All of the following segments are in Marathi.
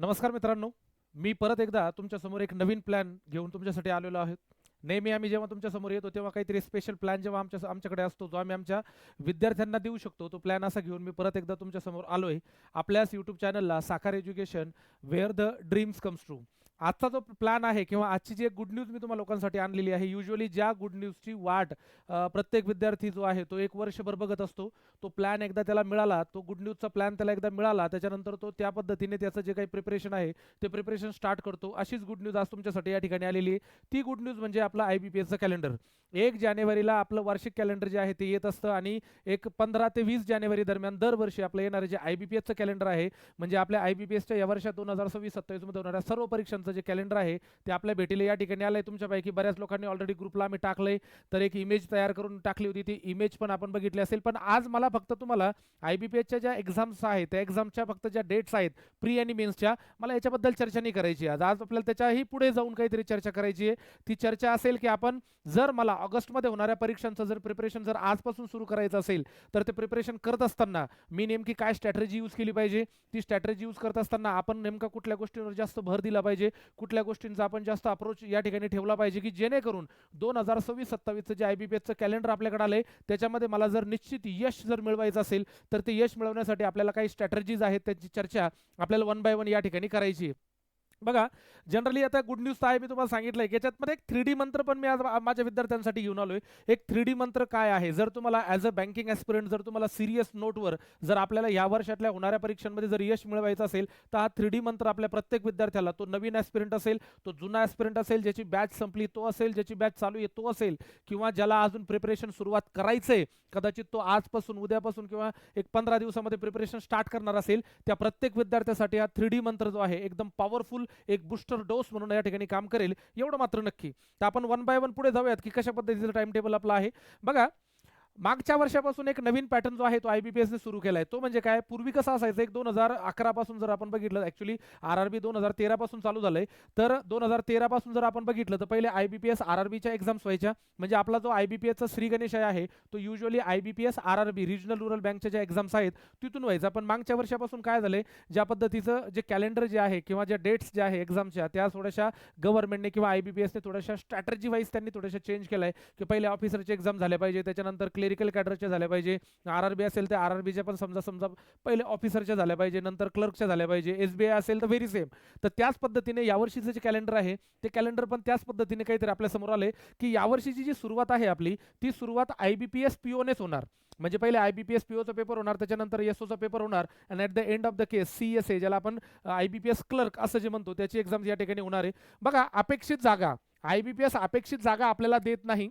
नमस्कार मित्रांनो, मी परत एकदा तुमच्यासमोर एक नवीन प्लॅन घेऊन तुमच्यासाठी आलेलो आहे. नेहमी आम्ही जेव्हा तुमच्यासमोर येतो तेव्हा काहीतरी स्पेशल प्लॅन जेव्हा आमच्याकडे असतो, जो आम्ही आमच्या विद्यार्थ्यांना देऊ शकतो, तो प्लॅन असा घेऊन मी परत एकदा तुमच्यासमोर आलोय. आपल्याच यूट्यूब चॅनलला Sakar Education, where the dreams comes true. आजचा जो प्लॅन आहे किंवा आजची जी एक गुड न्यूज मी तुम्हाला लोकांसाठी आणलेली आहे, युजली ज्या गुड न्यूजची वाट प्रत्येक विद्यार्थी जो आहे तो एक वर्षभर बघत असतो. तो प्लॅन एकदा त्याला मिळाला, तो गुड न्यूजचा प्लॅन त्याला एकदा मिळाला, त्याच्यानंतर तो त्या पद्धतीने त्याचं जे काही प्रिपरेशन आहे ते प्रिपरेशन स्टार्ट करतो. अशीच गुड न्यूज आज तुमच्यासाठी या ठिकाणी आलेली आहे. ती गुड न्यूज म्हणजे आपला IBPSचं कॅलेंडर. 1 जानेवारीला आपलं वार्षिक कॅलेंडर जे आहे ते येत असतं आणि एक 15 ते 20 जानेवारी दरम्यान दरवर्षी आपलं येणारे जे IBPSचं कॅलेंडर आहे, म्हणजे आपल्या IBPSच्या या वर्षात 2026-27 मध्ये होणाऱ्या सर्व परीक्षांचं जे कॅलेंडर आहे ते आपल्या भेटीला या ठिकाणी आलंय. तुमच्यापैकी बऱ्याच लोकांनी ऑलरेडी ग्रुपला आम्ही टाकलंय, तर एक इमेज तयार करून टाकली होती, ती इमेज पण आपण बघितली असेल. पण आज मला फक्त तुम्हाला IBPSच्या ज्या एक्झाम्स आहेत त्या एक्झामच्या फक्त ज्या डेट्स आहेत प्री आणि मेन्सच्या, मला याच्याबद्दल चर्चा नाही करायची. आज आज आपल्याला त्याच्याही पुढे जाऊन काहीतरी चर्चा करायची आहे. ती चर्चा असेल की आपण जर मला ऑगस्टमध्ये होणाऱ्या परीक्षांचं जर प्रिपरेशन जर आजपासून सुरू करायचं असेल, तर ते प्रिपरेशन करत असताना मी नेमकी काय स्ट्रॅटेजी यूज केली पाहिजे, ती स्ट्रॅटेजी यूज करत असताना आपण नेमका कुठल्या गोष्टींवर जास्त भर दिला पाहिजे, कुठल्या गोष्टींचा आपण जास्त अप्रोच या ठिकाणी ठेवला पाहिजे, की जेणेकरून 2026-27चं जे IBPSचं कॅलेंडर आपल्याकडे आलंय त्याच्यामध्ये मला जर निश्चित यश जर मिळवायचं असेल, तर ते यश मिळवण्यासाठी आपल्याला काही स्ट्रॅटेजीज आहेत त्याची चर्चा आपल्याला वन बाय वन या ठिकाणी करायची आहे. बघा, जनरली आता गुड न्यूज तर आहे, मी तुम्हाला सांगितलंय की याच्यामध्ये एक 3D मंत्र पण मी आज माझ्या विद्यार्थ्यांसाठी घेऊन आलोय. एक 3D मंत्र काय आहे, जर तुम्हाला ॲज अ बँकिंग ॲस्पिरंट जर तुम्हाला सिरियस नोटवर जर आपल्याला या वर्षातल्या होणाऱ्या परीक्षांमध्ये जर यश मिळवायचं असेल, तर हा 3D मंत्र आपल्या प्रत्येक विद्यार्थ्याला, तो नवीन ॲस्पिरंट असेल, तो जुना ॲस्पिरंट असेल, ज्याची बॅच संपली तो असेल, ज्याची बॅच चालू आहे तो असेल, किंवा ज्याला अजून प्रिपरेशन सुरुवात करायचंय, कदाचित तो आजपासून उद्यापासून किंवा एक 15 दिवसामध्ये प्रिपरेशन स्टार्ट करणार असेल, त्या प्रत्येक विद्यार्थ्यासाठी हा 3D मंत्र जो आहे एकदम पॉवरफुल एक बूस्टर डोस म्हणून या ठिकाणी काम करेल, एवढं मात्र नक्की. तर आपण वन बाय वन पुढे जाऊयात की कशा पद्धतीचं टाइम टेबल आपलं आहे. बघा, मागच्या वर्षापासून एक नवीन पॅटर्न जो आहे तो IBPS ने सुरू केलाय. तो म्हणजे काय, पूर्वी कसं असायचं, एक 2011 पासून जर आपण बघितलं, ऍक्च्युली RRB 2013 पासून चालू झालंय, तर 2013 पासून जर आपण बघितलं तर पहिले IBPS RRBच्या एक्झाम्स व्हायच्या. म्हणजे आपला जो IBPSचा श्री गणेश आहे तो usually IBPS RRB regional rural बँकच्या ज्या एक्झाम्स आहेत तिथून व्हायचा. पण मागच्या वर्षापासून काय झालंय, ज्या पद्धतीचं जे कॅलेंडर जे आहे किंवा ज्या डेट्स ज्या आहे एक्झामच्या, त्या थोड्याशा गव्हर्नमेंटने किंवा IBPSने थोड्याशा स्ट्रॅटर्जी वाईज त्यांनी थोड्याशा चेंज केलाय, की पहिले ऑफिसरचे एक्झाम झाले पाहिजे, त्याच्यानंतर क्लेरिकल कॅडरच्या झाल्या पाहिजे, RRB असेल तर RRBच्या पण समजा समजा पहिले ऑफिसरच्या झाल्या पाहिजे, नंतर क्लर्कच्या झाल्या पाहिजे, SBI असेल तर व्हेरी सेम. तर त्याच पद्धतीने यावर्षीचं जे कॅलेंडर आहे ते कॅलेंडर पण त्याच पद्धतीने काहीतरी आपल्या समोर आले, की यावर्षीची जी सुरुवात आहे आपली, ती सुरुवात IBPS PO नेच होणार. म्हणजे पहिले IBPS POचा पेपर होणार, त्याच्यानंतर SOचा पेपर होणार, आणि at the end of the case CSA, ज्याला आपण IBPS क्लर्क असं जे म्हणतो, त्याची एक्झाम या ठिकाणी होणार आहे. बघा, अपेक्षित जागा IBPS अपेक्षित जागा आपल्याला देत नाही.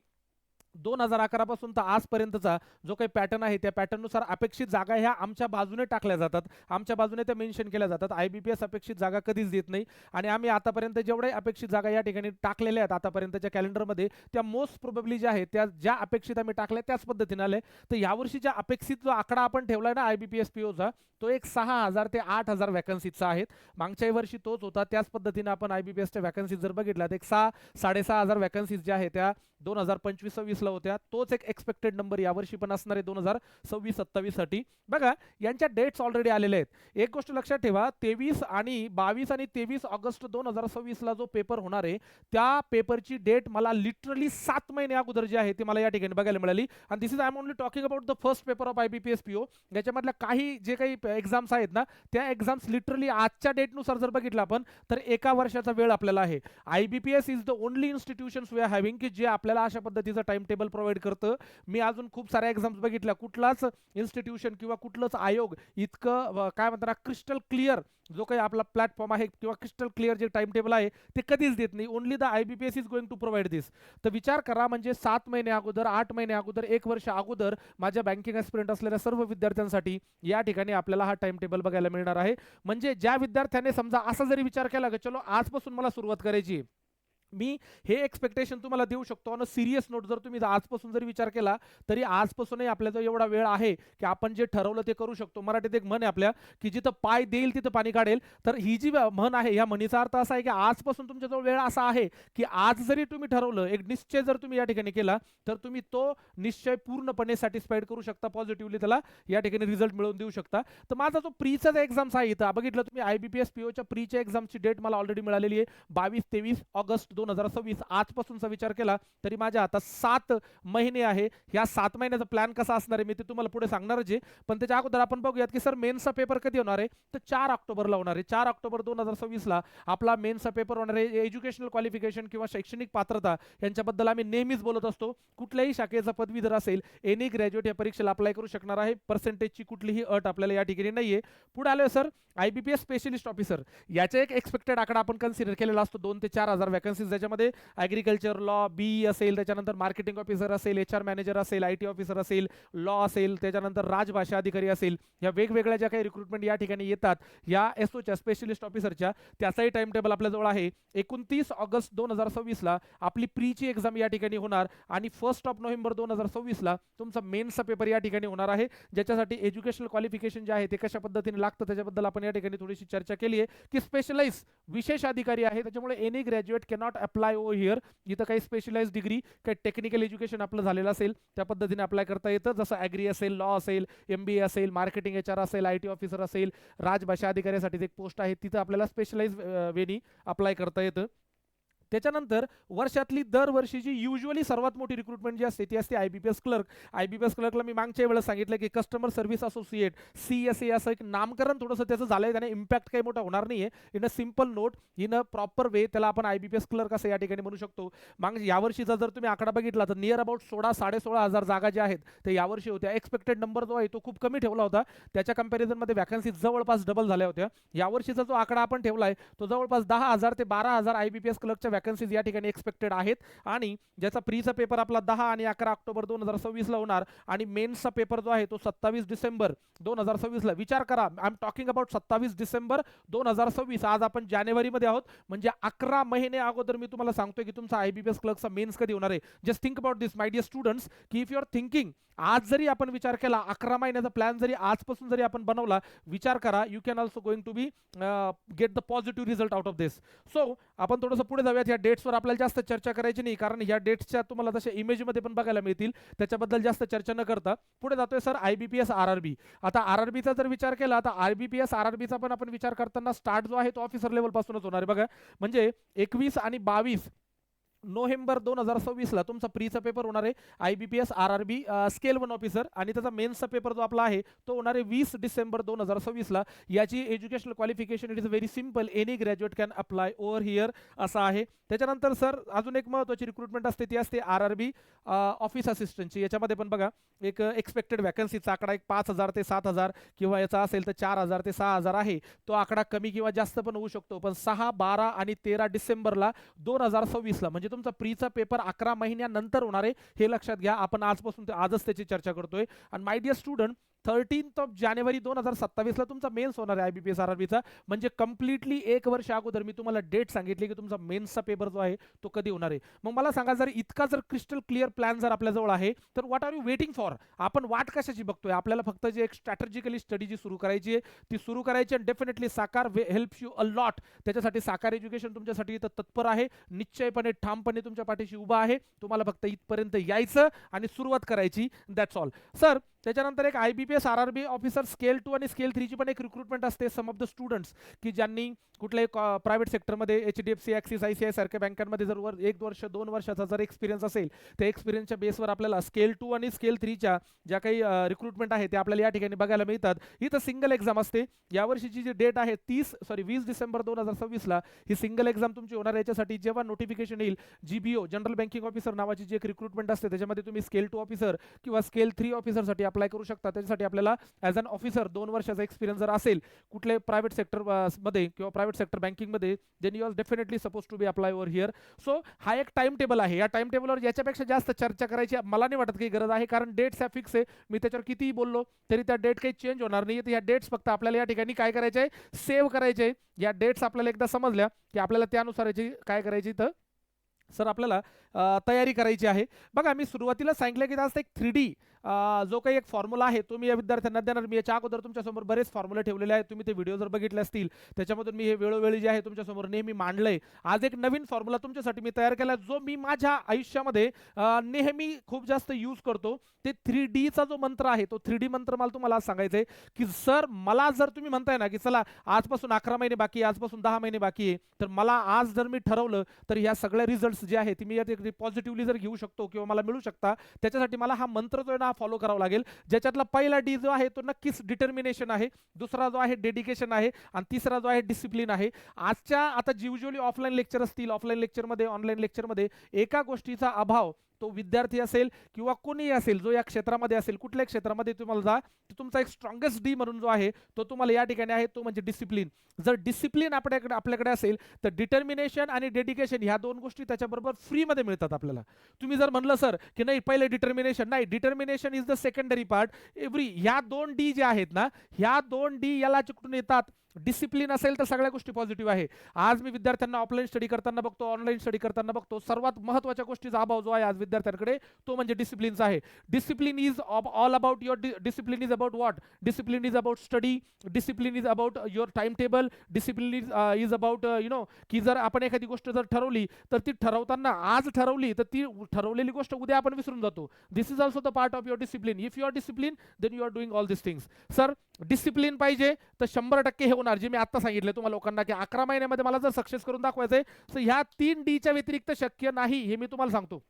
2011 पासून तर आजपर्यंतचा जो काही पॅटर्न आहे त्या पॅटर्ननुसार अपेक्षित जागा ह्या आमच्या बाजूने टाकल्या जातात, आमच्या बाजूने त्या मेन्शन केल्या जातात. IBPS अपेक्षित जागा कधीच देत नाही. आणि आम्ही आतापर्यंत जेवढ्या अपेक्षित जागा या ठिकाणी टाकलेल्या आहेत आतापर्यंतच्या कॅलेंडरमध्ये, त्या मोस्ट प्रोबेबली ज्या आहेत त्या ज्या अपेक्षित आम्ही टाकल्या त्याच पद्धतीने आले. तर यावर्षीच्या अपेक्षित जो आकडा आपण ठेवलाय ना IBPS POचा, तो एक 6,000 ते 8,000 वॅकन्सीचा आहेत. मागच्याही वर्षी तोच होता. त्याच पद्धतीने आपण IBPSच्या वॅकन्सीज जर बघितल्या तर एक 6-6.5 वॅकन्सीज ज्या आहेत त्या 2025-26 ला होत्या. तोच एक एक्सपेक्टेड नंबर यावर्षी पण असणार आहे 2026-27 साठी. बघा, यांच्या डेट्स ऑलरेडी आलेल्या आहेत. एक गोष्ट लक्षात ठेवा, 22 आणि 23 ऑगस्ट 2026 ला जो पेपर होणार आहे त्या पेपरची डेट मला लिटरली 7 महिने अगोदर जी आहे ती मला या ठिकाणी बघायला मिळाली. आणि this is I am only talking about the first paper of IBPS PO. याच्यामधल्या काही जे काही एक्झाम्स आहेत ना, त्या एक्झाम्स लिटरली आजच्या डेटनुसार जर बघितलं आपण तर एका वर्षाचा वेळ आपल्याला आहे. IBPS is the only institutions we are having की जे आपल्याला अशा पद्धतीचं टाइम टेबल प्रोव्हाइड करतं. मी अजून खूप साऱ्या एक्झाम्स बघितल्या, कुठलाच इन्स्टिट्यूशन किंवा कुठलंच आयोग इतकं काय म्हणतात क्रिस्टल क्लिअर जो काही आपला प्लॅटफॉर्म आहे किंवा क्रिस्टल क्लिअर जे टाइम टेबल आहे ते कधीच देत नाही. Only the IBPS is going to provide this. तर विचार करा, म्हणजे 7 महिने अगोदर, 8 महिने अगोदर, 1 वर्ष अगोदर माझ्या बँकिंग ॲस्पिरंट असलेल्या सर्व विद्यार्थ्यांसाठी या ठिकाणी आपल्याला हा टाइम टेबल बघायला मिळणार आहे. म्हणजे ज्या विद्यार्थ्याने समजा असा जरी विचार केला की चलो आजपासून मला सुरुवात करायची, मी हे एक्सपेक्टेशन तुम्हाला देऊ शकतो ऑन अ सिरियस नोट. जर तुम्ही आजपासून जर विचार केला तरी आजपासूनही आपल्याजवळ एवढा वेळ आहे की आपण जे ठरवलं ते करू शकतो. मराठीत एक म्हण आहे आपल्या की जिथं पाय देईल तिथं पाणी काढेल. तर ही जी म्हण आहे या म्हणीचा अर्थ असा आहे की आजपासून तुमच्याजवळ वेळ असा आहे की आज जरी तुम्ही ठरवलं, एक निश्चय जर तुम्ही या ठिकाणी केला तर तुम्ही तो निश्चय पूर्णपणे सॅटिस्फाईड करू शकता, पॉझिटिव्हली त्याला या ठिकाणी रिझल्ट मिळवून देऊ शकता. तर माझा जो प्रीचा एक्झाम्स आहे इथं बघितलं तुम्ही, IBPS POच्या प्रीच्या एक्झामची डेट मला ऑलरेडी मिळालेली आहे 22-23 ऑगस्ट 2026. आजपासूनचा विचार केला तरी माझ्या हातात 7 महिने आहे. ह्या 7 महिन्याचा प्लॅन कसा असणार आहे मी ते तुम्हाला पुढे सांगणारच आहे. पण त्याच्या अगोदर आपण बघूयात की सर मेन्सचा पेपर कधी होणार आहे. तर 4 ऑक्टोबरला होणार आहे. 4 ऑक्टोबर 2026ला आपला मेन्सचा पेपर होणार आहे. एज्युकेशनल क्वालिफिकेशन किंवा शैक्षणिक पात्रता यांच्याबद्दल आम्ही नेहमीच बोलत असतो. कुठल्याही शाखेचा पदवीधर असेल, एनी ग्रॅज्युएट या परीक्षेला अप्लाय करू शकणार आहे. पर्सेंटेजची कुठलीही अट आपल्याला या ठिकाणी नाहीये. पुढे आलोय सर IBPS स्पेशलिस्ट ऑफिसर. याचा एक एक्सपेक्टेड आकडा आपण कन्सिडर केलेला असतो 2 ते 4,000 वॅकन्सीज, ज्याच्यामध्ये ॲग्रिकल्चर, लॉ, BE असेल, त्याच्यानंतर मार्केटिंग ऑफिसर असेल, HR मॅनेजर असेल, IT ऑफिसर असेल, लॉ असेल, त्याच्यानंतर राजभाषा अधिकारी असेल. या वेगवेगळ्या ज्या काही रिक्रुटमेंट या ठिकाणी येतात या SOच्या स्पेशलिस्ट ऑफिसरच्या, त्याचाही टाइम टेबल आपल्याजवळ आहे. 29 ऑगस्ट 2026ला आपली प्रीची एक्झाम या ठिकाणी होणार आणि 1 नोव्हेंबर 2026ला तुमचा मेन्सचा पेपर या ठिकाणी होणार आहे. ज्याच्यासाठी एज्युकेशनल क्वालिफिकेशन जे आहे ते कशा पद्धतीने लागतं त्याच्याबद्दल आपण या ठिकाणी थोडीशी चर्चा केली आहे की स्पेशलाइज विशेष अधिकारी आहे, त्याच्यामुळे any graduate cannot apply over here. इथं काही स्पेशलाइज डिग्री, काही टेक्निकल एज्युकेशन आपलं झालेलं असेल त्या पद्धतीने अप्लाय करता येतं. जसं ॲग्री असेल, लॉ असेल, MBA असेल, मार्केटिंग HR असेल, IT ऑफिसर असेल, राजभाषा अधिकाऱ्यासाठी एक पोस्ट आहे तिथं आपल्याला स्पेशलाइज वेनी अप्लाय करता येतं. त्याच्यानंतर वर्षातली दरवर्षीची युजली सर्वात मोठी रिक्रुटमेंट जी असते ती असते IBPS क्लर्क. IBPS क्लर्कला मी मागच्या वेळेला सांगितलं की कस्टमर सर्व्हिस असोसिएट, CSA असं एक नामकरण थोडंसं त्याचं झालंय, त्याने इम्पॅक्ट काही मोठा होणार नाहीये. In a simple note, in a proper way त्याला आपण IBPS क्लर्क असं या ठिकाणी म्हणू शकतो. मग यावर्षीचा जर तुम्ही आकडा बघितला तर नियर अबाउट 16-16.5 जागा ज्या आहेत ते यावर्षी होत्या. एक्सपेक्टेड नंबर जो आहे तो खूप कमी ठेवला होता, त्याच्या कंपॅरिझनमध्ये वॅकन्सी जवळपास डबल झाल्या होत्या. यावर्षीचा जो आकडा आपण ठेवलाय तो जवळपास 10,000 ते 12,000 IBPS क्लर्कच्या वॅकन्सीज या ठिकाणी एक्सपेक्टेड आहेत. आणि ज्याचा प्रीचा पेपर आपला 10 आणि 11 ऑक्टोबर 2026ला होणार आणि मेन्सचा पेपर जो आहे तो 27 डिसेंबर 2026ला. विचार करा, I am talking about 27 December 2026. आज आपण जानेवारीमध्ये आहोत, म्हणजे 11 महिने अगोदर मी तुम्हाला सांगतोय की तुमचा IBPS क्लर्कचा मेन्स कधी होणार आहे. Just think about this my dear students, की इफ यू आर थिंकिंग, आज जरी आपण विचार केला, 11 महिन्याचा प्लॅन जरी आजपासून जरी आपण बनवला, विचार करा, you can also going to be get the positive result out of this. So आपण थोडंसं पुढे जाऊयात. या डेट्सवर आपल्याला जास्त चर्चा करायची नाही, कारण या डेट्सच्या तुम्हाला तशा इमेजमध्ये पण बघायला मिळतील, त्याच्याबद्दल जास्त चर्चा न करता पुढे जातोय सर IBPS RRB. आता RRBचा जर विचार केला, आता IBPS RRBचा पण आपण विचार करताना स्टार्ट जो आहे तो ऑफिसर लेवल पासूनच होणार आहे. बघा, म्हणजे 21 आणि 22 नोव्हेंबर 2026ला तुमचा प्रीचा पेपर होणार आहे IBPS RRB स्केल 1 ऑफिसर, आणि त्याचा मेन्सचा पेपर जो आपला आहे तो होणार आहे 20 डिसेंबर 2026ला. याची educational qualification it is very simple, any graduate can apply over here असं आहे. त्याच्यानंतर सर अजून एक महत्त्वाची रिक्रुटमेंट असते ती असते RRB ऑफिस असिस्टंटची. याच्यामध्ये पण बघा एक एक्सपेक्टेड वॅकन्सीचा आकडा एक 5,000 ते 7,000 किंवा याचा असेल तर 4,000 ते 6,000 आहे. तो आकडा कमी किंवा जास्त पण होऊ शकतो, पण 6, 12 आणि 13 डिसेंबरला 2026ला म्हणजे तुमचा प्रीचा पेपर 11 महिन्यानंतर होणार आहे. हे लक्षात घ्या, आपण आजपासून आजच त्याची चर्चा करतोय. आणि माय डिअर स्टुडंट, 13 जानेवारी 2027ला तुमचा मेन्स होणार आहे IBPS RRBचा. म्हणजे कम्प्लिटली 1 वर्ष अगोदर मी तुम्हाला डेट सांगितली की तुमचा मेन्सचा पेपर जो आहे तो कधी होणार आहे. मग मला सांगा, जर इतका जर क्रिस्टल क्लिअर प्लॅन जर आपल्याजवळ आहे तर what are you waiting for? आपण वाट कशाची बघतोय? आपल्याला फक्त जे एक स्ट्रॅटेजिकली स्टडी जी सुरू करायची आहे ती सुरू करायची, आणि डेफिनेटली साकार हेल्प्स यू अ लॉट. त्याच्यासाठी साकार एज्युकेशन तुमच्यासाठी इथं तत्पर आहे, निश्चयपणे ठामपणे तुमच्या पाठीशी उभा आहे. तुम्हाला फक्त इथपर्यंत यायचं आणि सुरुवात करायची, दॅट्स ऑल सर. त्याच्यानंतर एक IBPS RRB ऑफिसर स्केल 2 आणि स्केल 3 ची पण एक रिक्रुटमेंट असते. सम ऑफ द स्टुडंट्स की ज्यांनी कुठल्याही प्रायव्हेट सेक्टरमध्ये HDFC, ॲक्सिस, ICI सारख्या बँकांमध्ये जर 1 वर्ष 2 वर्षाचा जर एक्सपिरियन्स असेल, त्या एक्सपिरियन्सच्या बेसवर आपल्याला स्केल 2 आणि स्केल 3च्या ज्या काही रिक्रुटमेंट आहे ते आपल्याला या ठिकाणी बघायला मिळतात. इथं सिंगल एक्झाम असते. यावर्षीची जी डेट आहे 20 डिसेंबर 2026ला ही सिंगल एक्झाम तुमची होणार. याच्यासाठी जेव्हा नोटिफिकेशन येईल, GBO जनरल बँकिंग ऑफिसर नावाची जी एक रिक्रुटमेंट असते त्याच्यामध्ये तुम्ही स्केल 2 ऑफिसर किंवा स्केल 3 ऑफिसरसाठी अप्लाय करू शकता. त्याच्यासाठी आपल्याला ॲज अन ऑफिसर 2 वर्षाचा एक्सपिरियन्स जर असेल कुठल्याही प्रायव्हेट सेक्टर मध्ये किंवा प्रायव्हेट सेक्टर बँकिंगमध्ये, then you are definitely suppose to be apply over here. So हा एक टाइम टेबल आहे. या टाइम टेबलवर याच्यापेक्षा जास्त चर्चा करायची मला नाही वाटत काही गरज आहे, कारण डेट्स ह्या फिक्स आहे. मी त्याच्यावर कितीही बोललो तरी त्या डेट काही चेंज होणार नाही. तर या डेट्स फक्त आपल्याला या ठिकाणी काय करायचे आहे, सेव्ह करायचे. या डेट्स आपल्याला एकदा समजल्या की आपल्याला त्यानुसार याची काय करायची तर सर आपल्याला तयारी करायची आहे. बघा मी सुरुवातीला सांगितलं की जास्त एक 3D जो काही एक फॉर्म्युला आहे तो मी या विद्यार्थ्यांना देणार. मी याच्या अगोदर तुमच्यासमोर बरेच फॉर्म्युले ठेवलेले आहेत. तुम्ही ते व्हिडिओ जर बघितले असतील त्याच्यामधून मी हे वेळोवेळी जे आहे तुमच्यासमोर नेहमी मांडलंय. आज एक नवीन फॉर्म्युला तुमच्यासाठी मी तयार केला जो मी माझ्या आयुष्यामध्ये नेहमी खूप जास्त यूज करतो. ते 3Dचा जो मंत्र आहे तो 3D मंत्र मला तुम्हाला आज सांगायचा आहे की सर मला जर तुम्ही म्हणताय ना की चला आजपासून 11 महिने बाकी आहे, आजपासून 10 महिने बाकी आहे, तर मला आज जर मी ठरवलं तर ह्या सगळ्या रिझल्ट्स जे आहेत मी यात पॉझिटिव्हली जर घेऊ शकतो किंवा मला मिळू शकता, त्याच्यासाठी मला हा मंत्र जो आहे ना फॉलो करावा लागेल. ज्याच्यातला पहिला डी जो आहे तो नक्कीच डिटर्मिनेशन आहे, दुसरा जो आहे डेडिकेशन आहे आणि तिसरा जो आहे डिसिप्लिन आहे. आजच्या आता युजुअली ऑफलाईन लेक्चर असतील, ऑफलाईन लेक्चरमध्ये ऑनलाईन लेक्चरमध्ये एका गोष्टीचा अभाव, तो विद्यार्थी असेल किंवा कोणीही असेल जो या क्षेत्रामध्ये असेल, कुठल्याही क्षेत्रामध्ये तुम्हाला जा, तर तुमचा एक स्ट्रॉंगेस्ट डी म्हणून जो आहे तो तुम्हाला या ठिकाणी आहे, तो म्हणजे डिसिप्लिन. जर डिसिप्लिन आपल्याकडे असेल तर डिटर्मिनेशन आणि डेडिकेशन ह्या दोन गोष्टी त्याच्याबरोबर फ्रीमध्ये मिळतात आपल्याला. तुम्ही जर म्हणलं सर की नाही पहिले डिटर्मिनेशन, नाही, determination is the secondary part. ह्या दोन डी जे आहेत ना, ह्या दोन डी याला चिकटून येतात. डिसिप्लिन असेल तर सगळ्या गोष्टी पॉझिटिव्ह आहे. आज मी विद्यार्थ्यांना ऑफलाईन स्टडी करताना बघतो, ऑनलाईन स्टडी करताना बघतो, सर्वात महत्त्वाच्या गोष्टीचा अभाव जो आहे आज विद्यार्थ्यांकडे तो म्हणजे डिसिप्लिनचा आहे. Discipline is all about your discipline is about what? Discipline is about study, discipline is about your time table, discipline is about की जर आपण एखादी गोष्ट जर ठरवली तर ती ठरवताना आज ठरवली तर ती ठरवलेली गोष्ट उद्या आपण विसरून जातो. This is also the part of your discipline. If you are discipline then you are doing all this things. Sir discipline पाहिजे तर 100% हे होणार जे मी आता सांगितलं तुम्हाला लोकांना की 11 महिन्यामध्ये मला जर सक्सेस करून दाखवायचंय तर ह्या 3 च्या व्यतिरिक्त शक्य नाही, हे मी तुम्हाला सांगतो.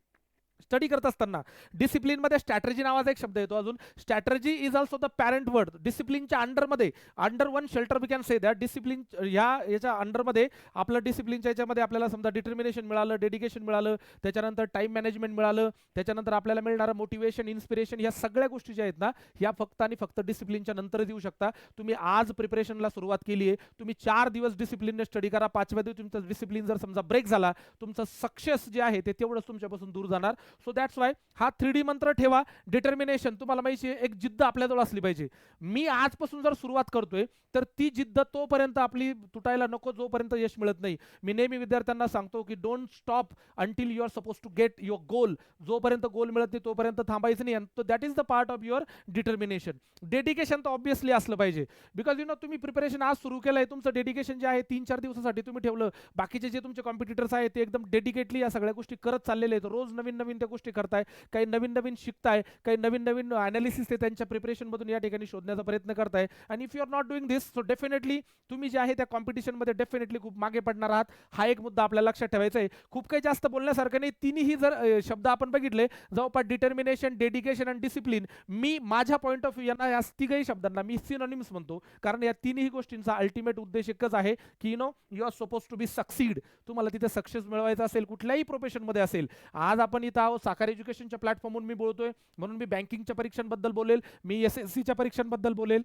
स्टडी करत असताना डिसिप्लिन मध्ये स्ट्रॅटर्जी नावाचा एक शब्द येतो. अजून strategy is also the parent word. डिसिप्लिनच्या अंडरमध्ये under one shelter we can say that discipline याच्या अंडरमध्ये आपलं डिसिप्लिनच्या याच्यामध्ये आपल्याला समजा डिटर्मिनेशन मिळालं, डेडिकेशन मिळालं, त्याच्यानंतर टाइम मॅनेजमेंट मिळालं, त्याच्यानंतर आपल्याला मिळणारं मोटिवेशन, इन्स्पिरेशन, ह्या सगळ्या गोष्टी ज्या आहेत ना ह्या फक्त आणि फक्त डिसिप्लिनच्या नंतर देऊ शकता. तुम्ही आज प्रिपरेशनला सुरुवात केली आहे, तुम्ही 4 दिवस डिसिप्लिनने स्टडी करा, 5व्या दिवशी तुमचा डिसिप्लिन जर समजा ब्रेक झाला, तुमचं सक्सेस जे आहे ते तेवढंच तुमच्यापासून दूर जाणार. सो दॅट्स वाय हा 3D मंत्र ठेवा. डिटर्मिनेशन तुम्हाला माहिती आहे, एक जिद्द आपल्याजवळ असली पाहिजे. मी आजपासून जर सुरुवात करतोय तर ती जिद्द तोपर्यंत आपली तुटायला नको जोपर्यंत यश मिळत नाही. मी नेहमी विद्यार्थ्यांना सांगतो की don't stop until you are suppose to get your goal. जोपर्यंत गोल मिळत नाही तोपर्यंत थांबायचं नाही. तो that is the part of your determination. Dedication तर ऑब्व्हियसली असलं पाहिजे, बिकॉज तुम्ही प्रिपरेशन आज सुरू केलंय, तुमचं डेडिकेशन जे आहे 3-4 दिवसासाठी तुम्ही ठेवलं. बाकीचे जे तुमचे कॉम्पिटिटर्स आहेत ते एकदम डेडिकेटली या सगळ्या गोष्टी करत चाललेले आहेत, रोज नवीन नवीन त्या गोष्टी करताय, काही नवीन नवीन शिकताय, काही नवीन नवीन अनालिसिस ते त्यांच्या प्रिपरेशन मधून या ठिकाणी शोधण्याचा प्रयत्न करताय. आणि if you are not doing this so definitely तुम्ही जे आहे त्या कॉम्पिटिशनमध्ये डेफिनेटली खूप मागे पडणार आहात. हा एक मुद्दा आपल्याला लक्षात ठेवायचा आहे. खूप काही जास्त बोलण्यासारखं नाही. तिन्ही जर शब्द आपण बघितले जवळपास डिटर्मिनेशन, डेडिकेशन आणि डिसिप्लिन, मी माझ्या पॉईंट ऑफ व्ह्यू यांना या तिघही शब्दांना मी सिनोनिम्स म्हणतो. कारण या तिन्ही गोष्टींचा अल्टिमेट उद्देश एकच आहे की you are suppose to be succeed. तुम्हाला तिथे सक्सेस मिळवायचा असेल कुठल्याही प्रोफेशनमध्ये असेल. आज आपण इथं आहोत साकार एज्युकेशनच्या प्लॅटफॉर्मवरून मी बोलतोय, म्हणून मी बँकिंगच्या परीक्षांबद्दल बोलेल, मी SSCच्या परीक्षांबद्दल बोलेल,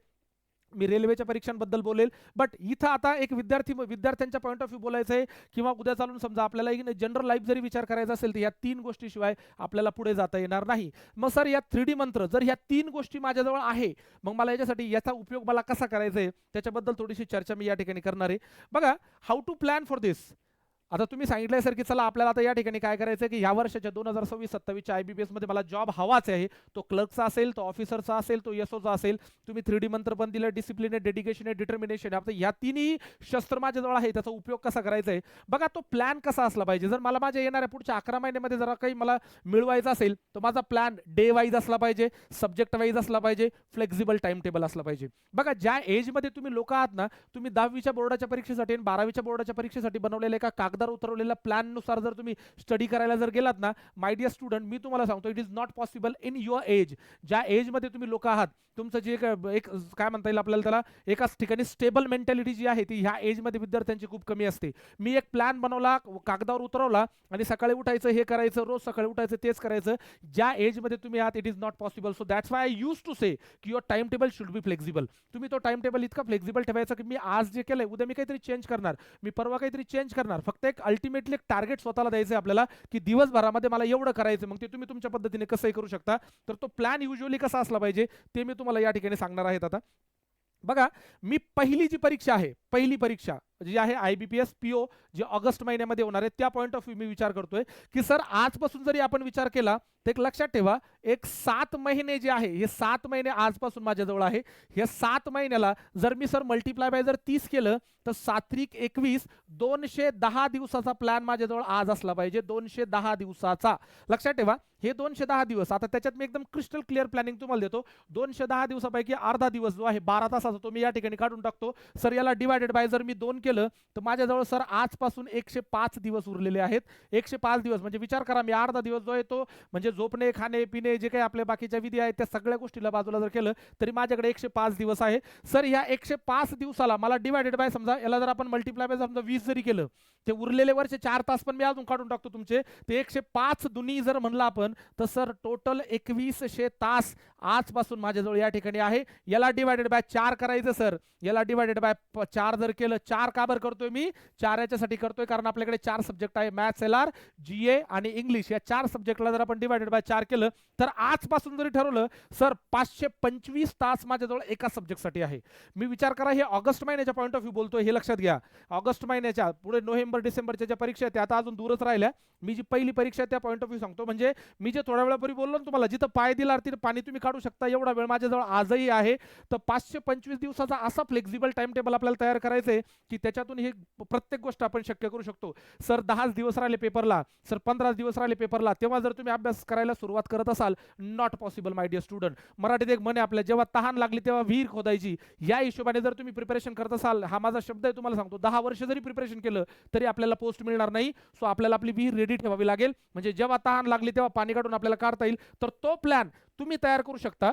मी रेल्वेच्या परीक्षांबद्दल बोलेल. बट इथं आता एक विद्यार्थ्यांच्या पॉईंट ऑफ व्ह्यू बोलायचं आहे किंवा उद्या चालून समजा आपल्याला एक जनरल लाईफ जरी विचार करायचा असेल तर या 3 गोष्टीशिवाय आपल्याला पुढे जाता येणार नाही. मग सर या 3D मंत्र जर ह्या 3 गोष्टी माझ्याजवळ आहे, मग मला याच्यासाठी याचा उपयोग मला कसा करायचा आहे त्याच्याबद्दल थोडीशी चर्चा मी या ठिकाणी करणार आहे. बघा, हाऊ टू प्लॅन फॉर दिस. आता तुम्ही सांगितलंय सर की चला आपल्याला आता या ठिकाणी काय करायचं की ह्या वर्षाच्या 2026-27च्या IBPS मध्ये मला जॉब हवाच आहे. तो क्लर्कचा असेल, तो ऑफिसरचा असेल, तो SOचा असेल. तुम्ही 3D मंत्र पण दिलं, डिसिप्लिन आहे, डेडिकेशन आहे, डिटर्मिनेशन आहे. आता या तिन्ही शस्त्र माझ्याजवळ आहे, त्याचा उपयोग कसा करायचा आहे. बघा, तो प्लॅन कसा असला पाहिजे. जर मला माझ्या येणाऱ्या पुढच्या 11 महिन्यामध्ये जरा काही मला मिळवायचं असेल तर माझा प्लॅन डे वाईज असला पाहिजे, सब्जेक्ट वाईज असला पाहिजे, फ्लेक्झिबल टाइम टेबल असला पाहिजे. बघा, ज्या एजमध्ये तुम्ही लोक आहात ना, तुम्ही 10वीच्या बोर्डाच्या परीक्षेसाठी आणि 12वीच्या बोर्डाच्या परीक्षेसाठी बनवलेल्या एका कागदावर उतरवलेल्या प्लॅन नुसार जर तुम्ही स्टडी करायला जर गेलात ना, माय डिअर स्टुडंट, मी तुम्हाला सांगतो it is not possible in your age. ज्या एजमध्ये तुम्ही लोक आहात, तुमचं जे एक काय म्हणता येईल आपल्याला त्याला, एकाच ठिकाणी स्टेबल मेंटॅलिटी जी आहे ती ह्या एजमध्ये विद्यार्थ्यांची खूप कमी असते. मी एक प्लॅन बनवला, कागदावर उतरवला आणि सकाळी उठायचं, हे करायचं, रोज सकाळी उठायचं, तेच करायचं. ज्या एजमध्ये तुम्ही आहात it is not possible. So that's why I use to say की your time table should be flexible. तुम्ही तो टाइम टेबल इतका फ्लेक्झिबल ठेवायचा की मी आज जे केलंय उद्या मी काहीतरी चेंज करणार, मी परवा काहीतरी चेंज करणार. फक्त एक अल्टिमेटली एक टार्गेट स्वतःला द्यायचं आपल्याला की दिवसभरामध्ये मला एवढं करायचं. मग ते तुम्ही तुमच्या पद्धतीने कसंही करू शकता. तर तो प्लॅन युजुअली कसा असला पाहिजे ते मी तुम्हाला या ठिकाणी सांगणार आहे. आता बघा, मी पहिली जी परीक्षा आहे, पहिली परीक्षा जी आहे IBPS PO जे ऑगस्ट महिन्यामध्ये होणार आहे, त्या पॉईंट ऑफ व्ह्यू मी विचार करतोय की सर आजपासून जरी आपण विचार केला तर एक लक्षात ठेवा, एक 7 महिने जे आहे, हे 7 महिने आजपासून माझ्याजवळ आहे. हे 7 महिन्याला जर मी सर मल्टिप्लाय बाय जर 30 केलं तर 7×21 210 दिवसाचा प्लॅन माझ्याजवळ आज असला पाहिजे. 210 दिवसाचा. लक्षात ठेवा, हे 210 दिवस. आता त्याच्यात मी एकदम क्रिस्टल क्लिअर प्लॅनिंग तुम्हाला देतो. 210 दिवसापैकी अर्धा दिवस जो आहे 12 तासाचा, तो मी या ठिकाणी काढून टाकतो. सर याला डिवायडेड बाय जर मी 2 केलं तर माझ्याजवळ सर आजपासून 105 दिवस उरलेले आहेत. 105 दिवस म्हणजे विचार करा, मी अर्धा दिवस जो आहे तो म्हणजे झोपणे, खाणे, पिणे, जे काही आपल्या बाकीच्या विधी आहेत त्या सगळ्या गोष्टीला बाजूला जर केलं तरी माझ्याकडे 105 दिवस आहे. सर या 105 दिवसाला मला डिवायडेड बाय समजा याला जर आपण मल्टिप्लाय बाय समजा 20 जरी केलं, ते उरलेले वरचे 4 तास पण मी अजून काढून टाकतो तुमचे, ते 105 दुनी जर म्हणलं आपण तर सर टोटल 2100 तास आजपासून माझ्याजवळ या ठिकाणी आहे. याला डिवायडेड बाय 4 करायचं सर. याला डिवायडेड बाय 4 जर केलं, 4 का बरं करतोय मी? 4 याच्यासाठी करतोय कारण आपल्याकडे 4 सब्जेक्ट आहे, मॅथ्स, LR, GA आणि इंग्लिश. या 4 सब्जेक्टला जर आपण डिवायडेड बाय 4 केलं तर आजपासून जरी ठरवलं सर 525 तास माझ्याजवळ एका सब्जेक्टसाठी आहे. मी विचार करा, हे ऑगस्ट महिन्याच्या पॉईंट ऑफ व्ह्यू बोलतोय, हे लक्षात घ्या. ऑगस्ट महिन्याच्या पुढे नोव्हेंबर डिसेंबरच्या ज्या परीक्षा आहेत त्या आता अजून दूरच राहिल्या. मी जी पहिली परीक्षा आहे त्या पॉईंट ऑफ व्ह्यू सांगतो. म्हणजे मी जे थोड्या वेळापूर्वी बोललो ना तुम्हाला, जिथं पाय दिला तिथं पाणी तुम्ही काढू शकता एवढा वेळ माझ्याजवळ आजही आहे. तर 525 दिवसाचा असा फ्लेक्झिबल टाइम टेबल आपल्याला तयार करायचं आहे की त्याच्यातून हे प्रत्येक गोष्ट आपण शक्य करू शकतो. सर 10 दिवस राहिले पेपरला, सर 15 दिवस राहिले पेपरला, तेव्हा जर तुम्ही अभ्यास करायला सुरुवात करत असाल, not possible my dear student. मराठीत एक म्हणे आपल्या, जेव्हा तहान लागली तेव्हा विहीर खोदायची. या हिशोबाने जर तुम्ही प्रिपरेशन करत असाल, हा माझा शब्द आहे, तुम्हाला सांगतो 10 वर्ष जरी प्रिपरेशन केलं तरी आपल्याला पोस्ट मिळणार नाही. सो आपल्याला आपली विहीर रेडी ठेवावी लागेल, म्हणजे जेव्हा तहान लागली तेव्हा पाणी काढून आपल्याला काढता येईल. तर तो प्लॅन तुम्ही तयार करू शकता.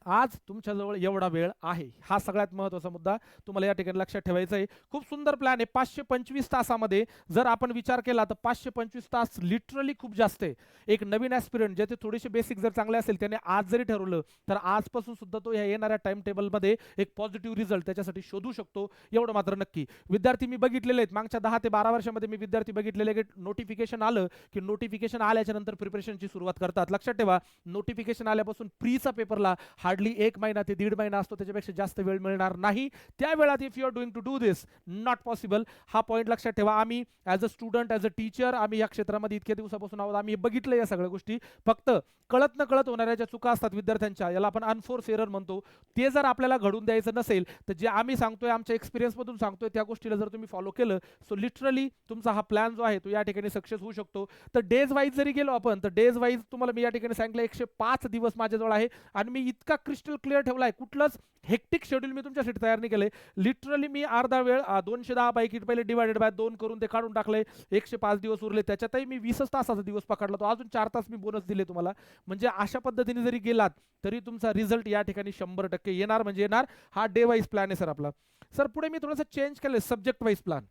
आज तुमच्याजवळ एवढा वेळ आहे, हा सगळ्यात महत्त्वाचा मुद्दा तुम्हाला या ठिकाणी लक्षात ठेवायचा आहे. खूप सुंदर प्लॅन आहे. 525 तासामध्ये जर आपण विचार केला तर 525 तास लिटरली खूप जास्त आहे. एक नवीन ॲस्पिरंट ज्याचे थोडेसे बेसिक जर चांगले असेल त्याने आज जरी ठरवलं तर आजपासून सुद्धा तो या येणाऱ्या टाइम टेबलमध्ये एक पॉझिटिव्ह रिझल्ट त्याच्यासाठी शोधू शकतो, एवढं मात्र नक्की. विद्यार्थी मी बघितलेले आहेत मागच्या 10 ते 12 वर्षामध्ये, मी विद्यार्थी बघितलेले की नोटिफिकेशन आलं की नोटिफिकेशन आल्याच्या नंतर प्रिपरेशनची सुरुवात करतात. लक्षात ठेवा, नोटिफिकेशन आल्यापासून प्रीचा पेपरला हार्डली 1 महिना ते 1.5 महिना असतो, त्याच्यापेक्षा जास्त वेळ मिळणार नाही. त्या वेळात if you are doing to do this, not possible. हा पॉईंट लक्षात ठेवा. आम्ही as a student, as a teacher, आम्ही या क्षेत्रामध्ये इतक्या दिवसापासून आहोत, आम्ही बघितलं या सगळ्या गोष्टी. फक्त कळत न कळत होणाऱ्या ज्या चुका असतात विद्यार्थ्यांच्या, याला आपण अनफोर्स एरर म्हणतो, ते जर आपल्याला घडून द्यायचं नसेल तर जे आम्ही सांगतोय, आमच्या एक्सपिरियन्समधून सांगतोय, त्या गोष्टीला जर तुम्ही फॉलो केलं, सो लिटरली तुमचा हा प्लॅन जो आहे तो या ठिकाणी सक्सेस होऊ शकतो. तर डेज वाईज जरी गेलो आपण तर डेज वाईज तुम्हाला मी या ठिकाणी सांगितलं 105 दिवस माझ्याजवळ आहे आणि मी इतका क्रिस्टल क्लिअर ठेवलाय, कुठलंच हेक्टिक शेड्यूल मी तुमच्यासाठी तयार नाही केलंय. लिटरली मी अर्धा वेळ 210 पैकी पहिले डिवायडेड बाय 2 करून ते काढून टाकलंय. 105 दिवस उरले, त्याच्यातही मी 20 तासाचा दिवस पकडला, तो अजून 4 तास मी बोनस दिले तुम्हाला. म्हणजे अशा पद्धतीने जरी गेलात तरी तुमचा रिझल्ट या ठिकाणी 100% येणार म्हणजे येणार. हा डे वाईज प्लॅन आहे सर आपला. सर पुढे मी थोडंसं चेंज केलंय, सब्जेक्ट वाईज प्लॅन.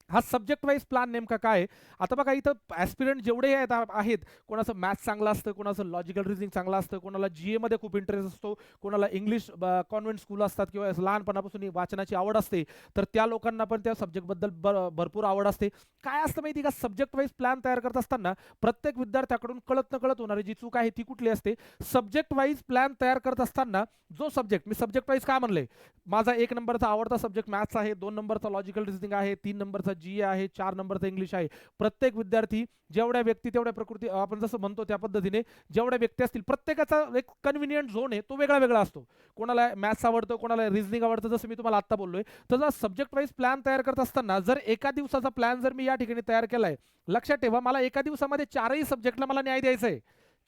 हा सब्जेक्ट वाईज प्लॅन नेमका काय? आता बघा, इथं ॲस्पिरंट जेवढे आहेत, कोणाचं मॅथ्स चांगलं असतं, कोणाचं लॉजिकल रिझनिंग चांगलं असतं, कोणाला GA मध्ये खूप इंटरेस्ट असतो, कोणाला इंग्लिश कॉन्व्हेंट स्कूल असतात किंवा लहानपणापासून वाचनाची आवड असते, तर त्या लोकांना पण त्या सब्जेक्टबद्दल भरपूर आवड असते. काय असतं माहिती का, सब्जेक्ट वाईज प्लॅन तयार करत असताना प्रत्येक विद्यार्थ्याकडून कळत न कळत होणारी जी चूक आहे ती कुठली असते? सब्जेक्ट वाईज प्लॅन तयार करत असताना जो सब्जेक्ट, मी सब्जेक्ट वाईज काय म्हणले, माझा 1 नंबरचा आवडता सब्जेक्ट मॅथ्स आहे, 2 नंबरचा लॉजिकल रिझनिंग आहे, 3 नंबरचा GA आहे, 4 नंबरचा इंग्लिश आहे. प्रत्येक विद्यार्थी, जेवढ्या व्यक्ती तेवढ्या प्रकृती, आपण जसं म्हणतो त्या पद्धतीने जेवढ्या व्यक्ती असतील, प्रत्येकाचा एक कन्व्हिनियंट झोन आहे, तो वेगळा वेगळा असतो. कोणाला मॅथ्स आवडतं, कोणाला रिझनिंग आवडतं, जसं मी तुम्हाला आता बोललोय. तर सब्जेक्ट वाईज प्लॅन तयार करत असताना जर एका दिवसाचा प्लॅन जर मी या ठिकाणी तयार केलाय, लक्षात ठेवा, मला एका दिवसामध्ये 4ही सब्जेक्टला मला न्याय द्यायचा आहे.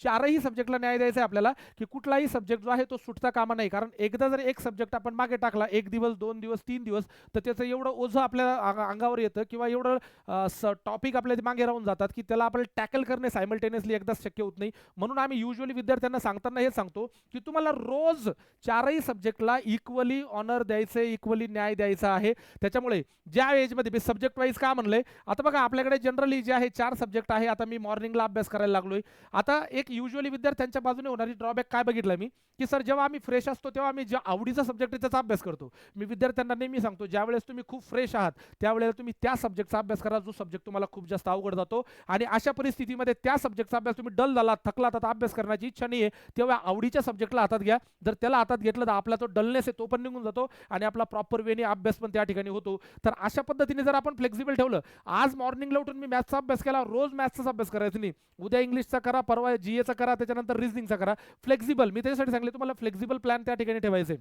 4ही सब्जेक्टला न्याय द्यायचा आहे आपल्याला, की कुठलाही सब्जेक्ट जो आहे तो सुटता कामा नाही. कारण एकदा जर एक सब्जेक्ट आपण मागे टाकला, 1 दिवस, 2 दिवस, 3 दिवस, तर त्याचं एवढं ओझं आपल्या अंगावर येतं किंवा एवढं टॉपिक आपल्या मागे राहून जातात की त्याला आपल्याला टॅकल करणे सायमल्टेनियसली एकदाच शक्य होत नाही. म्हणून आम्ही युजली विद्यार्थ्यांना सांगताना हे सांगतो की तुम्हाला रोज 4ही सब्जेक्टला इक्वली ऑनर द्यायचं, इक्वली न्याय द्यायचा आहे. त्याच्यामुळे ज्या एजमध्ये मी सब्जेक्ट वाईज का म्हणलंय, आता बघा आपल्याकडे जनरली जे आहे 4 सब्जेक्ट आहे. आता मी मॉर्निंगला अभ्यास करायला लागलोय. आता एक युजली विद्यार्थ्यांच्या बाजूने होणारी ड्रॉबॅक काय बघितलं मी, की सर जेव्हा आम्ही फ्रेश असतो तेव्हा आम्ही ज्या आवडीचा सब्जेक्ट आहे त्याचा अभ्यास करतो. मी विद्यार्थ्यांना नेहमी सांगतो, ज्यावेळेस तुम्ही खूप फ्रेश आहात त्यावेळेला तुम्ही त्या सब्जेक्टचा अभ्यास करा जो सब्जेक्ट तुम्हाला खूप जास्त अवघड जातो. आणि अशा परिस्थितीमध्ये त्या सब्जेक्टचा अभ्यास तुम्ही डल झालात, थकलात, आता अभ्यास करण्याची इच्छा नाही आहे, तेव्हा आवडीच्या सब्जेक्टला हातात घ्या. जर त्याला हातात घेतलं तर आपला तो डलनेस आहे तो पण निघून जातो आणि आपला प्रॉपर वेने अभ्यास पण त्या ठिकाणी होतो. तर अशा पद्धतीने जर आपण फ्लेक्झिबल ठेवलं, आज मॉर्निंगला उठून मी मॅथ्सचा अभ्यास केला, रोज मॅथ्सचा अभ्यास करायचा नाही, उद्या इंग्लिशचा करा, परवा जीएचा करा, त्याच्यानंतर रिझनिंगचा करा. फ्लेक्झिबल, मी त्याच्यासाठी सांगले तुम्हाला फ्लेक्झिबल प्लॅन त्या ठिकाणी ठेवायचे.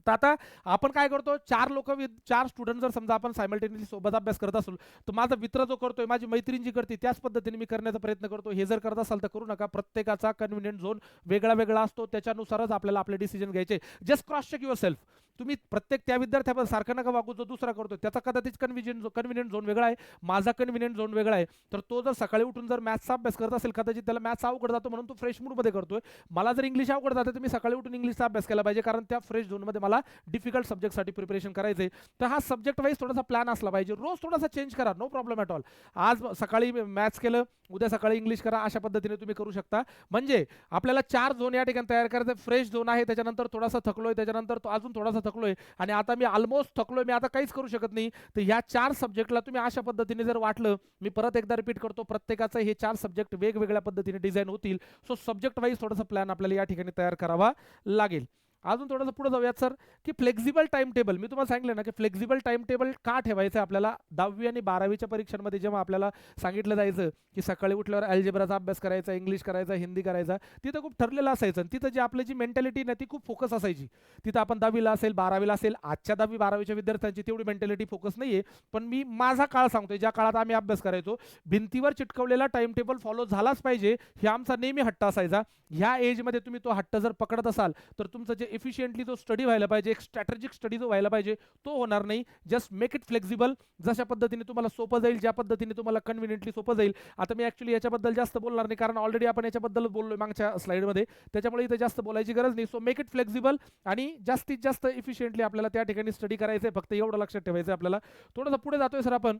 तर आता आपण काय करतो, 4 स्टुडंट जर समजा आपण सायमल्टेनियसली सोबत अभ्यास करत असलो, तर माझा मित्र जो करतोय, माझी मैत्रीण जी करते त्याच पद्धतीने मी करण्याचा प्रयत्न करतो. हे जर करत असाल तर करू नका. प्रत्येकाचा कन्व्हिनियंट झोन वेगळा वेगळा असतो, त्याच्यानुसारच आपल्याला आपले डिसिजन घ्यायचे. Just cross check yourself. तुम्ही प्रत्येक त्या विद्यार्थ्याबद्दल सारखं नका वागू जो दुसरा करतो, त्याचा कदाचित कन्व्हिनियंट झोन वेगळा आहे, माझा कन्व्हिनियंट झोन वेगळा आहे. तर तो जर सकाळी उठून जर मॅथ्सचा अभ्यास करत असेल, कदाचित त्याला मॅथ्स अवघड जातो म्हणून तो फ्रेश मूडमध्ये करतोय. मला जर इंग्लिश अवघड जातं तर मी सकाळी उठून इंग्लिशचा अभ्यास केला पाहिजे, कारण त्या फ्रेश झोनमध्ये मला डिफिकल्ट सब्जेक्टसाठी प्रिपरेशन करायचे. तर हा सब्जेक्ट वाईज थोडासा प्लॅन असला पाहिजे. रोज थोडासा चेंज करा, नो प्रॉब्लेम ॲट ऑल. आज सकाळी मॅथ्स केलं, उद्या सकाळी इंग्लिश करा, अशा पद्धतीने तुम्ही करू शकता. म्हणजे आपल्याला 4 झोन या ठिकाणी तयार करायचे. फ्रेश झोन आहे, त्याच्यानंतर थोडासा थकलोय, त्याच्यानंतर तो अजून थोडासा थकलोय आणि आता मी ऑलमोस्ट थकलोय, मी आता काहीच करू शकत नाही. तर ह्या 4 सब्जेक्टला तुम्ही अशा पद्धतीने जर वाटलं, मी परत एकदा रिपीट करतो, प्रत्येकाचं हे 4 सब्जेक्ट वेगवेगळ्या पद्धतीने डिझाईन होतील. सो सब्जेक्ट वाईज थोडासा प्लॅन आपल्याला या ठिकाणी तयार करावा लागेल. अजून थोडंसं पुढे जाऊयात सर, की फ्लेक्झिबल टाइम टेबल. मी तुम्हाला सांगितलं ना की फ्लेक्झिबल टाइम टेबल का ठेवायचं आपल्याला. 10वी आणि 12वीच्या परीक्षांमध्ये जेव्हा आपल्याला सांगितलं जायचं की सकाळी उठल्यावर अल्जेब्राचा अभ्यास करायचा, इंग्लिश करायचा, हिंदी करायचा, तिथं खूप ठरलेलं असायचं आणि तिथं जी आपली जी मेंटॅलिटी ना ती खूप फोकस असायची. तिथं आपण 10वीला असेल, 12वीला असेल, आजच्या 10वी 12वीच्या विद्यार्थ्यांची तेवढी मेंटॅलिटी फोकस नाहीये. पण मी माझा काळ सांगतोय, ज्या काळात आम्ही अभ्यास करायचो, भिंतीवर चिटकवलेला टाइम टेबल फॉलो झालाच पाहिजे, हे आमचा नेहमी हट्ट असायचा. ह्या एजमध्ये तुम्ही तो हट्ट जर पकडत असाल तर तुमचं जे इफिशियंटली जो स्टडी व्हायला पाहिजे, एक स्ट्रॅटेजिक स्टडी जो व्हायला पाहिजे, तो होणार नाही. Just make it flexible. जशा पद्धतीने तुम्हाला सोपं जाईल, ज्या पद्धतीने तुम्हाला कन्व्हिनियंटली सोपं जाईल. आता मी ऍक्च्युली याच्याबद्दल जास्त बोलणार नाही, कारण ऑलरेडी आपण याच्याबद्दल बोललोय मागच्या स्लाइडमध्ये, त्याच्यामुळे इथे जास्त बोलायची गरज नाही. सो मेक इट फ्लेक्झिबल आणि जास्तीत जास्त इफिशियंटली आपल्याला त्या ठिकाणी स्टडी करायचं आहे. फक्त एवढं लक्षात ठेवायचं आपल्याला. थोडंसं पुढे जातोय सर आपण.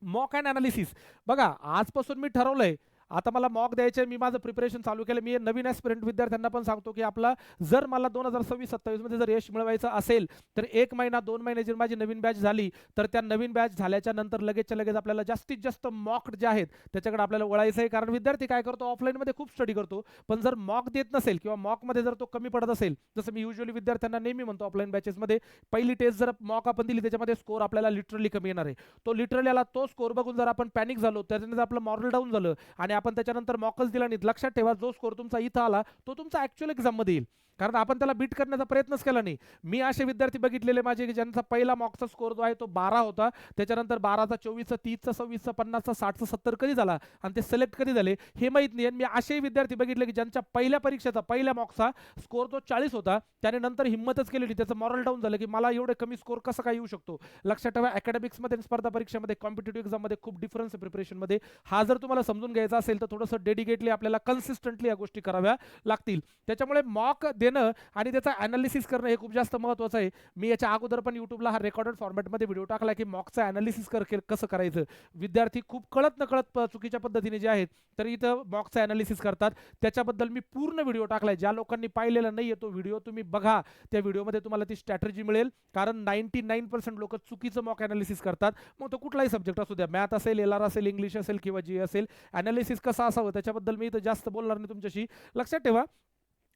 Mock and analysis. बघा, आजपासून मी ठरवलंय आता मला मॉक द्यायचे, मी माझं प्रिपरेशन चालू केलं. मी नवीन ॲस्पिरंट विद्यार्थ्यांना पण सांगतो की आपला जर मला 2026-27 मध्ये जर यश मिळवायचं असेल तर 1 महिना 2 महिने जर माझी नवीन बॅच झाली तर त्या नवीन बॅच झाल्याच्या नंतर लगेचच्या लगेच आपल्याला जास्तीत जास्त मॉक जे आहेत त्याच्याकडे आपल्याला वळायचं आहे. कारण विद्यार्थी काय करतो, ऑफलाईनमध्ये खूप स्टडी करतो, पण जर मॉक देत नसेल किंवा मॉकमध्ये जर तो कमी पडत असेल, जसं मी युजली विद्यार्थ्यांना नेहमी म्हणतो ऑफलाईन बॅचेसमध्ये, पहिली टेस्ट जर मॉक आपण दिली त्याच्यामध्ये स्कोर आपल्याला लिटरली कमी येणार आहे. तो लिटरली आला, तो स्कोर बघून जर आपण पॅनिक झालो, त्याच्यानंतर आपलं मॉरल डाऊन झालं आणि आपण त्याच्यानंतर मॉक दिला नाही, लक्षात ठेवा जो स्कोर तुमचा इथं आला तो तुमचा ऍक्च्युअल एक्झाम मध्ये येईल, कारण आपण त्याला बीट करण्याचा प्रयत्नच केला नाही. मी असे विद्यार्थी बघितलेले माझे की ज्यांचा पहिला मॉकचा स्कोर जो आहे तो 12 होता, त्याच्यानंतर 12चा 24चा 30चा 26चा 50चा 60चा 70 कधी झाला आणि ते सिलेक्ट कधी झाले हे माहित नाही. आणि मी असे विद्यार्थी बघितले की ज्यांच्या पहिल्या परीक्षेचा पहिल्या मॉकचा स्कोर तो 40 होता, त्याने नंतर हिंमतच केली नाही, त्याचं मॉरल डाऊन झालं की मला एवढे कमी स्कोर कसं काय येऊ शकतो. लक्षात ठेवा, अकॅडमिक्समध्ये स्पर्धा परीक्षेमध्ये कॉम्पिटेटिव्ह एक्झाममध्ये खूप डिफरन्स आहे प्रिपरेशनमध्ये. हा जर तुम्हाला समजून घ्यायचा असेल तर थोडंसं डेडिकेटली आपल्याला कन्सिस्टंटली या गोष्टी कराव्या लागतील. त्याच्यामुळे मॉक देणं आणि त्याचा अनालिसिस करणं हे खूप जास्त महत्त्वाचं आहे. मी याच्या अगोदर पण युट्यूबला हा रेकॉर्डेड फॉर्मॅटमध्ये व्हिडिओ टाकला की मॉकचं अनालिसिस कसं करायचं. विद्यार्थी खूप कळत नकळत चुकीच्या पद्धतीने जे आहेत तर इथं मॉकचं अनालिसिस करतात. त्याच्याबद्दल मी पूर्ण व्हिडिओ टाकलाय, ज्या लोकांनी पाहिलेला नाहीये तो व्हिडिओ तुम्ही बघा. त्या व्हिडिओमध्ये तुम्हाला ती स्ट्रॅटेजी मिळेल, कारण 99% लोक चुकीचं मॉक अनालिसिस करतात. मग तो कुठलाही सब्जेक्ट असू द्या, मॅथ असेल, LR असेल, इंग्लिश असेल किंवा जी असेल, अनालिसिस कसं असावं त्याच्याबद्दल मी इथं जास्त बोलणार नाही तुमच्याशी. लक्षात ठेवा,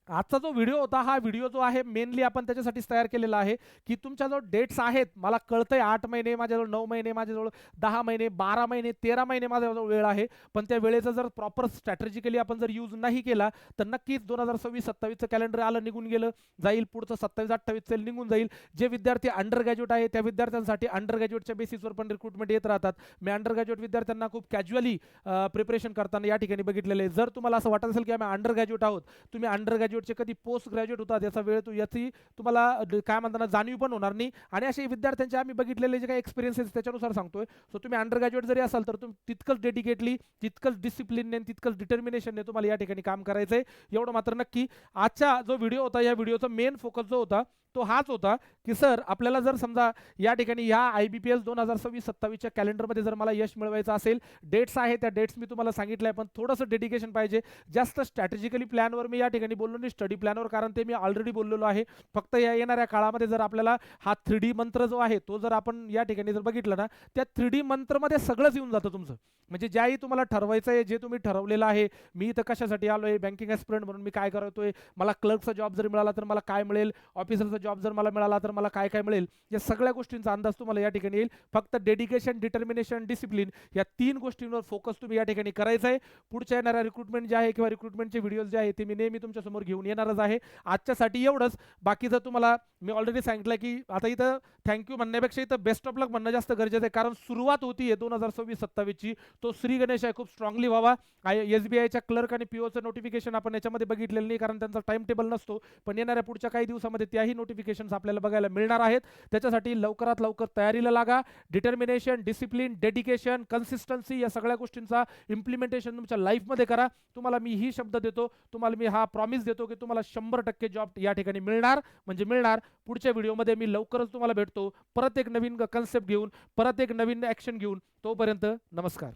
आजचा जो व्हिडिओ होता हा व्हिडिओ जो आहे मेनली आपण त्याच्यासाठीच तयार केलेला आहे की तुमच्या जो डेट्स आहेत, मला कळतंय 8 महिने माझ्याजवळ, 9 महिने माझ्याजवळ, 10 महिने, 12 महिने, 13 महिने माझ्याजवळ वेळ आहे, पण त्या वेळेचा जर प्रॉपर स्ट्रॅटेजिकली आपण जर यूज नाही केला तर नक्कीच 2026-27चं कॅलेंडर आलं, निघून गेलं जाईल, पुढचं 27-28 निघून जाईल. जे विद्यार्थी अंडर ग्रॅज्युएट आहे त्या विद्यार्थ्यांसाठी अंडर ग्रॅज्युएटच्या बेसिसवर पण रिक्रुटमेंट येत राहतात. मी अंडर ग्रॅज्युएट विद्यार्थ्यांना खूप कॅज्युअली प्रिपरेशन करताना या ठिकाणी बघितलेलं आहे. जर तुम्हाला असं वाटत असेल की आम्ही अंडर ग्रॅज्युएट आहोत, तुम्ही अंडर ग्रॅज्युएटचे कधी पोस्ट ग्रॅज्युएट होतात याचा वेळ याची तुम्हाला काय म्हणताना जाणीव पण होणार नाही. आणि असे विद्यार्थ्यांचे आम्ही बघितलेले जे काही एक्सपिरियन्सेस त्याच्यानुसार सांगतोय. सो तुम्ही अंडर ग्रॅज्युएट जरी असाल तर तुम्ही तितकंच डेडिकेटली, तितकंच डिसिप्लिनने, तितकंच डिटर्मिनेशनने तुम्हाला या ठिकाणी काम करायचंय, एवढं मात्र नक्की. आजचा जो व्हिडिओ होता या व्हिडिओचा मेन फोकस जो होता तो हाच होता की सर आपल्याला जर समजा या ठिकाणी ह्या IBPS 2026-27च्या कॅलेंडरमध्ये जर मला यश मिळवायचं असेल, डेट्स आहे त्या डेट्स मी तुम्हाला सांगितलंय, पण थोडंसं डेडिकेशन पाहिजे. जास्त स्ट्रॅटेजिकली प्लॅनवर मी या ठिकाणी बोललो नाही, स्टडी प्लॅनवर, कारण ते मी ऑलरेडी बोललेलो आहे. फक्त या येणाऱ्या काळामध्ये जर आपल्याला हा 3D मंत्र जो आहे तो जर आपण या ठिकाणी जर बघितलं ना, त्या 3D मंत्रमध्ये सगळंच येऊन जातं तुमचं. म्हणजे ज्याही तुम्हाला ठरवायचं आहे, जे तुम्ही ठरवलेलं आहे, मी इथं कशासाठी आलोय, बँकिंग ॲस्पिरंट म्हणून मी काय करतोय, मला क्लर्कचा जॉब जर मिळाला तर मला काय मिळेल, ऑफिसरचा जॉब जर मला मिळाला तर मला काय काय मिळेल, या सगळ्या गोष्टींचा अंदाज तुम्हाला या ठिकाणी येईल. फक्त डेडिकेशन, डिटर्मिनेशन, डिसिप्लिन या 3 गोष्टींवर फोकस तुम्ही या ठिकाणी करायचा आहे. पुढच्या येणाऱ्या रिक्रुटमेंट जे आहे किंवा रिक्रुटमेंटचे व्हिडिओज जे आहे ते मी नेहमी तुमच्यासमोर घेऊन येणारच आहे. आजच्यासाठी एवढंच. बाकीचं तुम्हाला मी ऑलरेडी सांगितलं की आता इथं थँक्यू म्हणण्यापेक्षा इथं बेस्ट ऑफ लक म्हणणं जास्त गरजेचं आहे, कारण सुरुवात होती 2026-27ची. तो श्री गणेश आहे, खूप स्ट्रॉंगली व्हावा. SBIच्या क्लर्क आणि POचं नोटिफिकेशन आपण याच्यामध्ये बघितलेलं नाही, कारण त्यांचा टाइम टेबल नसतो, पण येणाऱ्या पुढच्या काही दिवसामध्ये त्याही नोटिफिकेशन्स आपल्याला बघायला मिळणार आहेत. त्याच्यासाठी लवकरात लवकर तयारीला लागा. डिटर्मिनेशन, डिसिप्लिन, डेडिकेशन, कन्सिस्टन्सी या सगळ्या गोष्टींचा इम्प्लिमेंटेशन तुमच्या लाईफमध्ये करा. तुम्हाला मी ही शब्द देतो, तुम्हाला मी हा प्रॉमिस देतो की तुम्हाला 100% जॉब या ठिकाणी मिळणार म्हणजे मिळणार. पुढच्या व्हिडिओमध्ये मी लवकरच तुम्हाला भेटतो परत एक नवीन कन्सेप्ट घेऊन, परत एक नवीन ॲक्शन घेऊन. तोपर्यंत नमस्कार.